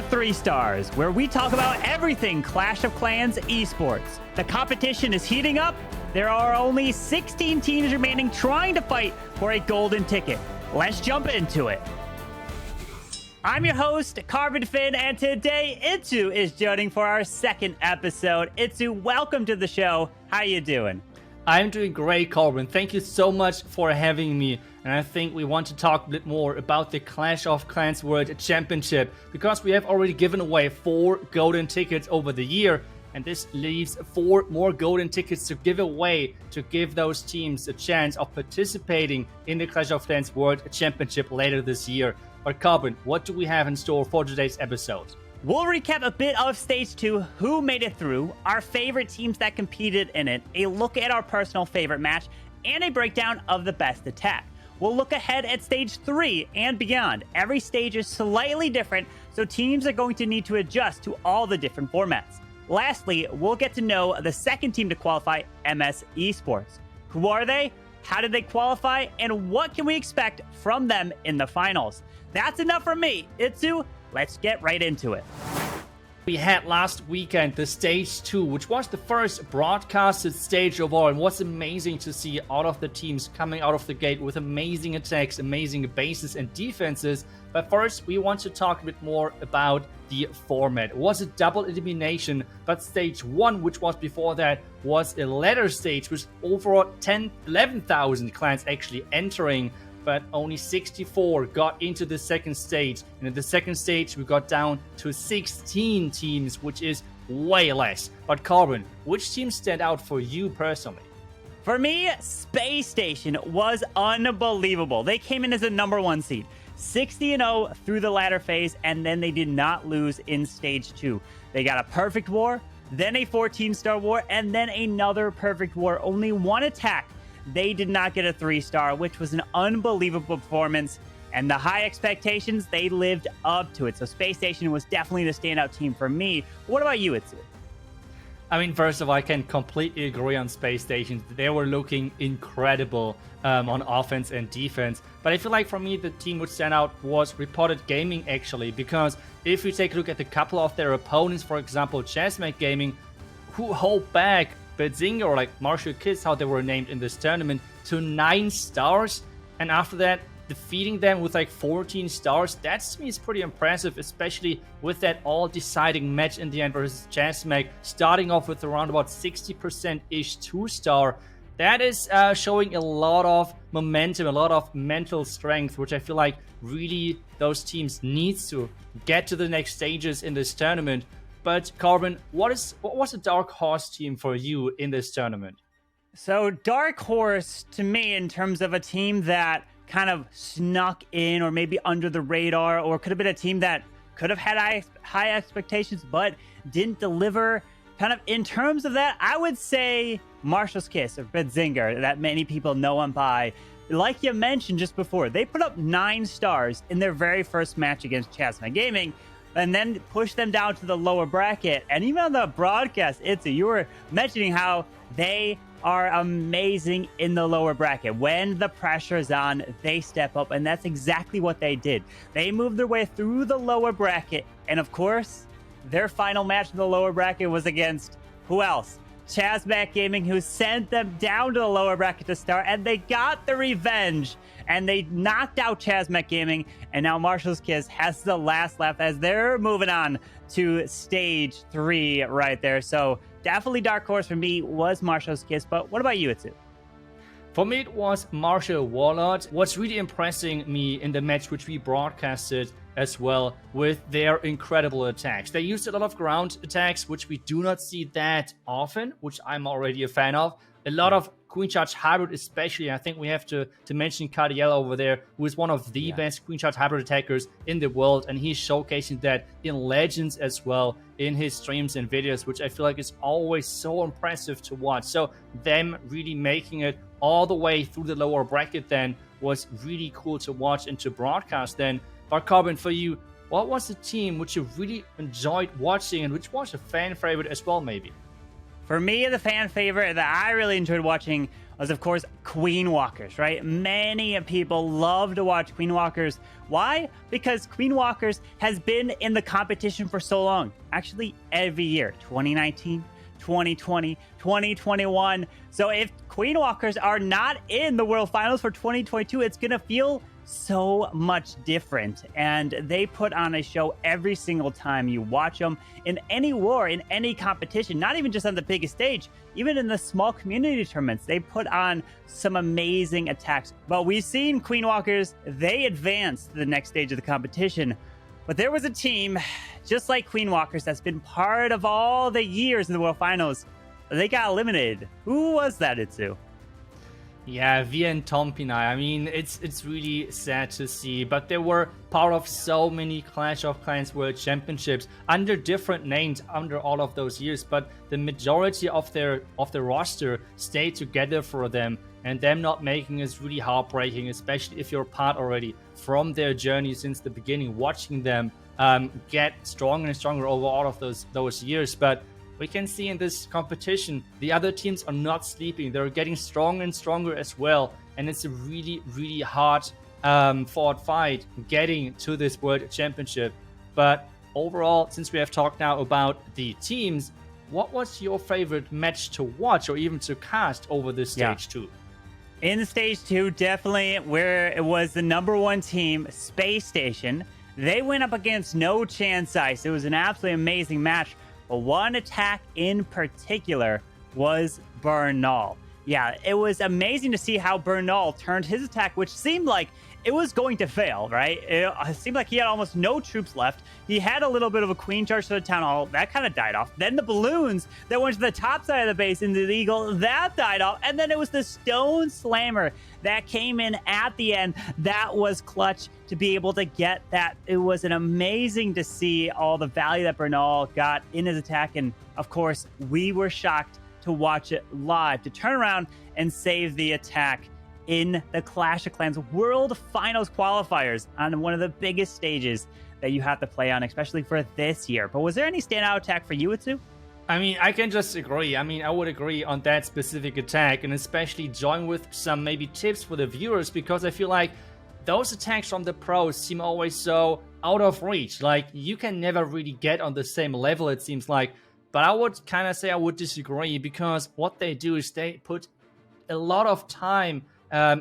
3 Stars, where we talk about everything Clash of Clans Esports. The competition is heating up. There are only 16 teams remaining trying to fight for a golden ticket. Let's jump into it. I'm your host, CarbonFin, and today iTzu is joining for our second episode. iTzu, welcome to the show. How you doing? I'm doing great, Carbon. Thank you so much for having me. And I think we want to talk a bit more about the Clash of Clans World Championship, because we have already given away 4 golden tickets over the year, and this leaves 4 more golden tickets to give away to give those teams a chance of participating in the Clash of Clans World Championship later this year. But Carbon, what do we have in store for today's episode? We'll recap a bit of Stage 2, who made it through, our favorite teams that competed in it, a look at our personal favorite match, and a breakdown of the best attack. We'll look ahead at Stage 3 and beyond. Every stage is slightly different, so teams are going to need to adjust to all the different formats. Lastly, we'll get to know the second team to qualify, MS Esports. Who are they? How did they qualify? And what can we expect from them in the finals? That's enough from me. iTzu, let's get right into it. We had last weekend the Stage 2, which was the first broadcasted stage of all, and what's amazing to see all of the teams coming out of the gate with amazing attacks, amazing bases and defenses. But first, we want to talk a bit more about the format. It was a double elimination, but Stage 1, which was before that, was a ladder stage with overall 11,000 clans actually entering, but only 64 got into the second stage. And in the second stage, we got down to 16 teams, which is way less. But Carbon, which teams stand out for you personally? For me, Space Station was unbelievable. They came in as a #1 seed, 60-0 through the ladder phase, and then they did not lose in Stage 2. They got a perfect war, then a 14-star war, and then another perfect war. Only one attack. They did not get a 3-star, which was an unbelievable performance. And the high expectations, they lived up to it. So Space Station was definitely the standout team for me. What about you, iTzu? I mean, first of all, I can completely agree on Space Station. They were looking incredible on offense and defense. But I feel like for me, the team would stand out was Reported Gaming, actually. Because if you take a look at a couple of their opponents, for example, Chessmate Gaming, who hold back Bedzinger, or like Martial Kids, how they were named in this tournament, to 9 stars. And after that, defeating them with like 14 stars, that to me is pretty impressive, especially with that all-deciding match in the end versus Chessmate, starting off with around about 60%-ish 2-star. That is showing a lot of momentum, a lot of mental strength, which I feel like really those teams need to get to the next stages in this tournament. But Carbon, what was a dark horse team for you in this tournament? So Dark Horse, to me, in terms of a team that kind of snuck in or maybe under the radar, or could have been a team that could have had high expectations but didn't deliver, kind of in terms of that, I would say Marshall's Kiss or Bedzinger, that many people know him by. Like you mentioned just before, they put up 9 stars in their very first match against Chessmate Gaming, and then push them down to the lower bracket. And even on the broadcast, iTzu, you were mentioning how they are amazing in the lower bracket. When the pressure is on, they step up, and that's exactly what they did. They moved their way through the lower bracket, and of course, their final match in the lower bracket was against who else? Chessmate Gaming, who sent them down to the lower bracket to start, and they got the revenge, and they knocked out Chessmate Gaming, and now Marshall's Kiss has the last laugh as they're moving on to Stage 3 right there. So definitely dark horse for me was Marshall's Kiss, but what about you, iTzu? For me, it was Marshall Warlord. What's really impressing me in the match, which we broadcasted as well, with their incredible attacks. They used a lot of ground attacks, which we do not see that often, which I'm already a fan of. A lot of Queen Charge Hybrid especially. I think we have to mention Cardiel over there, who is one of the best Queen Charge Hybrid attackers in the world, and he's showcasing that in Legends as well, in his streams and videos, which I feel like is always so impressive to watch. So them really making it all the way through the lower bracket then was really cool to watch and to broadcast then. But Carbon, for you, what was the team which you really enjoyed watching and which was a fan favorite as well, maybe? For me, the fan favorite that I really enjoyed watching was, of course, Queen Walkers, right? Many people love to watch Queen Walkers. Why? Because Queen Walkers has been in the competition for so long. Actually, every year, 2019, 2020, 2021. So if Queen Walkers are not in the World Finals for 2022, it's going to feel so much different. And they put on a show every single time you watch them in any war, in any competition, not even just on the biggest stage, even in the small community tournaments. They put on some amazing attacks. But we've seen Queen Walkers, they advanced to the next stage of the competition. But there was a team, just like Queen Walkers, that's been part of all the years in the World Finals. They got eliminated. Who was that, iTzu? Yeah, V and Tompinai. I mean, it's really sad to see, but they were part of so many Clash of Clans World Championships under different names under all of those years. But the majority of the roster stayed together for them, and them not making is really heartbreaking, especially if you're part already from their journey since the beginning, watching them get stronger and stronger over all of those years. But we can see in this competition, the other teams are not sleeping. They're getting stronger and stronger as well. And it's a really, really hard fought fight getting to this World Championship. But overall, since we have talked now about the teams, what was your favorite match to watch or even to cast over this stage 2? In stage 2, definitely where it was the #1 team, Space Station. They went up against No Chance Ice. It was an absolutely amazing match. But one attack in particular was Bernal. Yeah, it was amazing to see how Bernal turned his attack, which seemed like it was going to fail, right? It seemed like he had almost no troops left. He had a little bit of a queen charge to the town hall. That kind of died off. Then the balloons that went to the top side of the base into the eagle, that died off. And then it was the stone slammer that came in at the end. That was clutch to be able to get that. It was an amazing to see all the value that Bernal got in his attack. And of course, we were shocked to watch it live, to turn around and save the attack in the Clash of Clans World Finals qualifiers on one of the biggest stages that you have to play on, especially for this year. But was there any standout attack for you, iTzu? I mean, I can just agree. I mean, I would agree on that specific attack, and especially join with some maybe tips for the viewers, because I feel like those attacks from the pros seem always so out of reach. Like, you can never really get on the same level, it seems like. But I would kind of say I would disagree, because what they do is they put a lot of time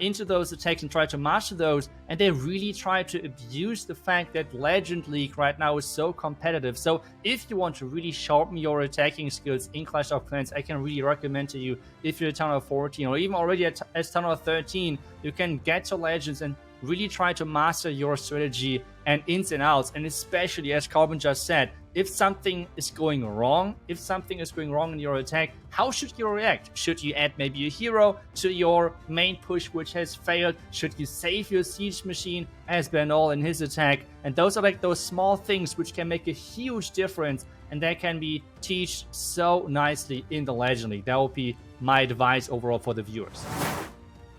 into those attacks and try to master those, and they really try to abuse the fact that Legend League right now is so competitive. So if you want to really sharpen your attacking skills in Clash of Clans, I can really recommend to you, if you're at Town of 14 or even already at Town of 13, you can get to Legends and really try to master your strategy and ins and outs. And especially, as Carbon just said, if something is going wrong, in your attack, how should you react? Should you add maybe a hero to your main push which has failed? Should you save your siege machine as Bernal in his attack? And those are like those small things which can make a huge difference, and that can be taught so nicely in the Legend League. That would be my advice overall for the viewers.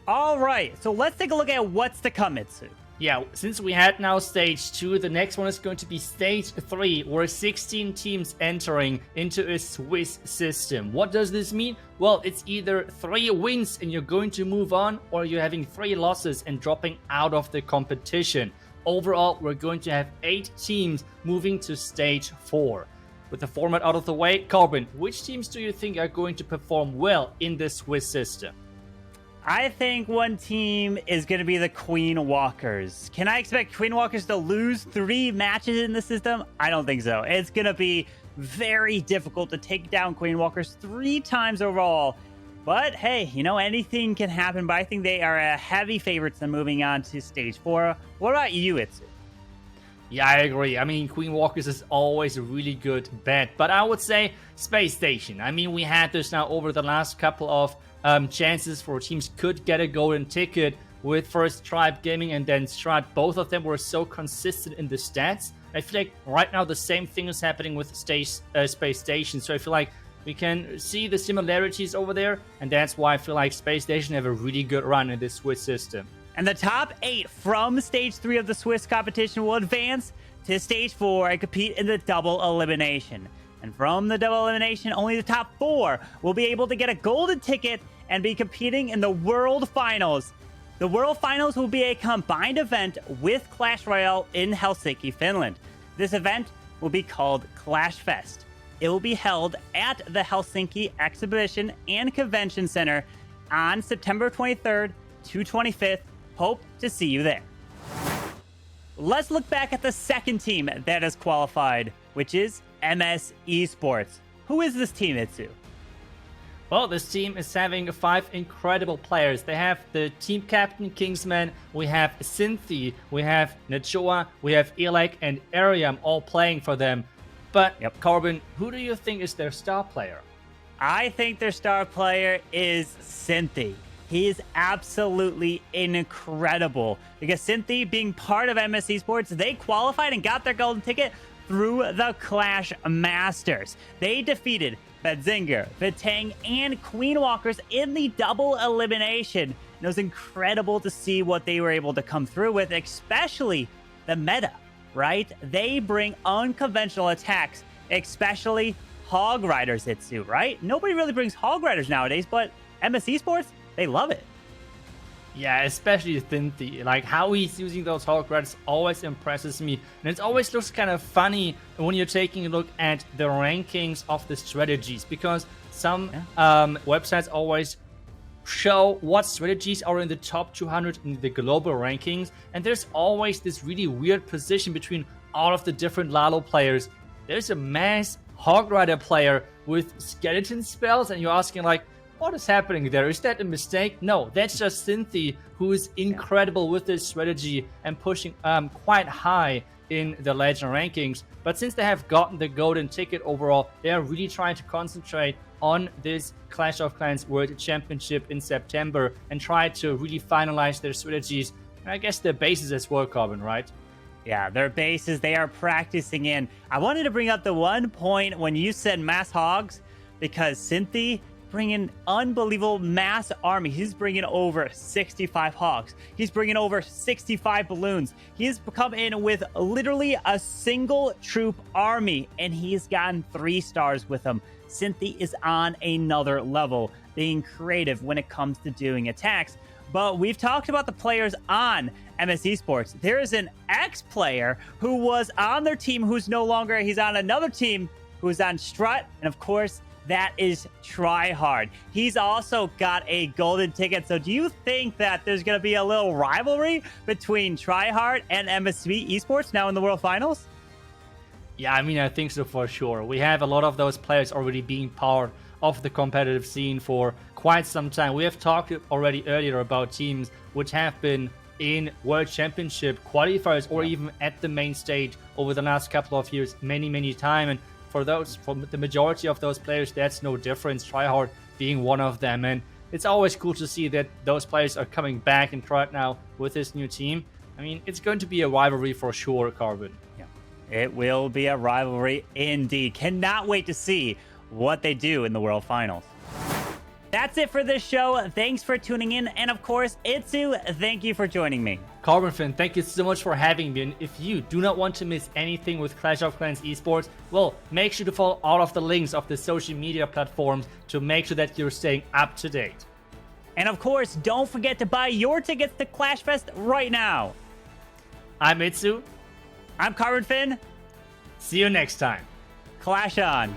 All right, so let's take a look at what's to come, iTzu. Yeah, since we had now stage 2, the next one is going to be stage 3, where 16 teams entering into a Swiss system. What does this mean? Well, it's either 3 wins and you're going to move on, or you're having 3 losses and dropping out of the competition. Overall, we're going to have 8 teams moving to stage 4. With the format out of the way, Carbon, which teams do you think are going to perform well in the Swiss system? I think one team is going to be the Queen Walkers. Can I expect Queen Walkers to lose 3 matches in the system? I don't think so. It's going to be very difficult to take down Queen Walkers 3 times overall. But hey, you know, anything can happen. But I think they are a heavy favorites in moving on to stage 4. What about you, iTzu? Yeah, I agree. I mean, Queen Walkers is always a really good bet. But I would say Space Station. I mean, we had this now over the last couple of chances for teams could get a golden ticket with first Tribe Gaming and then Strat. Both of them were so consistent in the stats. I feel like right now the same thing is happening with Space Station. So I feel like we can see the similarities over there, and that's why I feel like Space Station have a really good run in this Swiss system. And the top 8 from stage 3 of the Swiss competition will advance to stage 4 and compete in the double elimination. And from the double elimination, only the top 4 will be able to get a golden ticket and be competing in the World Finals. The World Finals will be a combined event with Clash Royale in Helsinki, Finland. This event will be called Clash Fest. It will be held at the Helsinki Exhibition and Convention Center on September 23rd to 25th. Hope to see you there. Let's look back at the second team that has qualified, which is MS Esports. Who is this team, iTzu? Well, this team is having 5 incredible players. They have the team captain, Kingsman, we have Cynthia, we have Nachoa, we have Elec and Ariam all playing for them. But, Carbon, who do you think is their star player? I think their star player is Cynthia. He is absolutely incredible. Because Cynthia, being part of MS Esports, they qualified and got their golden ticket through the Clash Masters. They defeated Bedzinger, Vitang, and Queen Walkers in the double elimination. And it was incredible to see what they were able to come through with, especially the meta, right? They bring unconventional attacks, especially Hog Riders, iTzu, right? Nobody really brings Hog Riders nowadays, but MS Esports, they love it. Yeah, especially Cynthia. Like, how he's using those Hog Riders always impresses me. And it always looks kind of funny when you're taking a look at the rankings of the strategies. Because some websites always show what strategies are in the top 200 in the global rankings. And there's always this really weird position between all of the different Lalo players. There's a mass Hog Rider player with skeleton spells. And you're asking, like, what is happening there? Is that a mistake? No, that's just Cynthia, who is incredible with this strategy and pushing quite high in the Legend rankings. But since they have gotten the golden ticket overall, they are really trying to concentrate on this Clash of Clans World Championship in September and try to really finalize their strategies. And I guess their bases as well, Carbon, right? Yeah, their bases they are practicing in. I wanted to bring up the one point when you said mass hogs, because Cynthia bringing unbelievable mass army. He's bringing over 65 hogs. He's bringing over 65 balloons. He's come in with literally a single troop army, and he's gotten 3 stars with him. Cynthia is on another level, being creative when it comes to doing attacks. But we've talked about the players on MS Esports. There is an ex-player who was on their team who's no longer. He's on another team who's on Strut, and of course, that is Tryhard. He's also got a golden ticket. So do you think that there's going to be a little rivalry between Tryhard and MSV Esports now in the World Finals? Yeah, I mean, I think so for sure. We have a lot of those players already being part of the competitive scene for quite some time. We have talked already earlier about teams which have been in World Championship qualifiers or even at the main stage over the last couple of years many times. And for the majority of those players, that's no difference. Tryhard being one of them, and it's always cool to see that those players are coming back and try it now with this new team. I mean, it's going to be a rivalry for sure, Carbon. Yeah, it will be a rivalry indeed. Cannot wait to see what they do in the World Finals. That's it for this show. Thanks for tuning in, and of course, iTzu, thank you for joining me. CarbonFin, thank you so much for having me. And if you do not want to miss anything with Clash of Clans Esports, well, make sure to follow all of the links of the social media platforms to make sure that you're staying up to date. And of course, don't forget to buy your tickets to Clash Fest right now. I'm iTzu. I'm CarbonFin. See you next time. Clash on.